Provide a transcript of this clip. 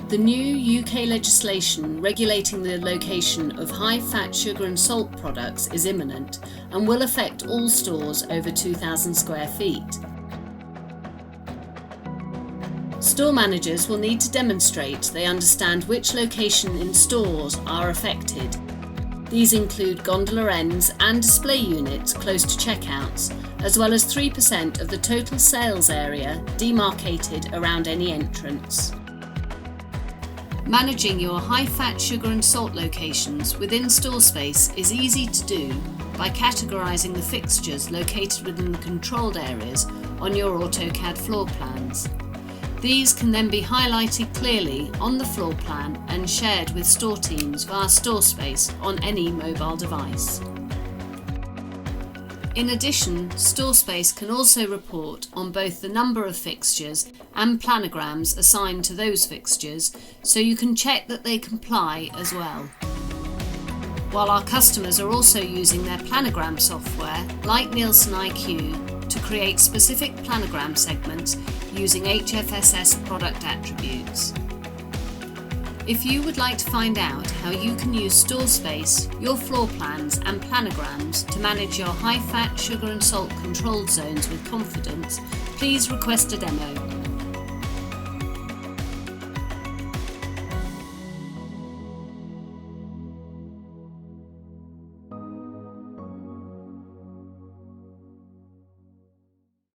The new UK legislation regulating the location of high fat, sugar and salt products is imminent and will affect all stores over 2,000 square feet. Store managers will need to demonstrate they understand which location in stores are affected. These include gondola ends and display units close to checkouts, as well as 3% of the total sales area demarcated around any entrance. Managing your high-fat, sugar and salt locations within StoreSpace is easy to do by categorising the fixtures located within the controlled areas on your AutoCAD floor plans. These can then be highlighted clearly on the floor plan and shared with store teams via StoreSpace on any mobile device. In addition, StoreSpace can also report on both the number of fixtures and planograms assigned to those fixtures, so you can check that they comply as well. While our customers are also using their planogram software, like NielsenIQ, to create specific planogram segments using HFSS product attributes. If you would like to find out how you can use StoreSpace, your floor plans and planograms to manage your high-fat, sugar and salt controlled zones with confidence, please request a demo.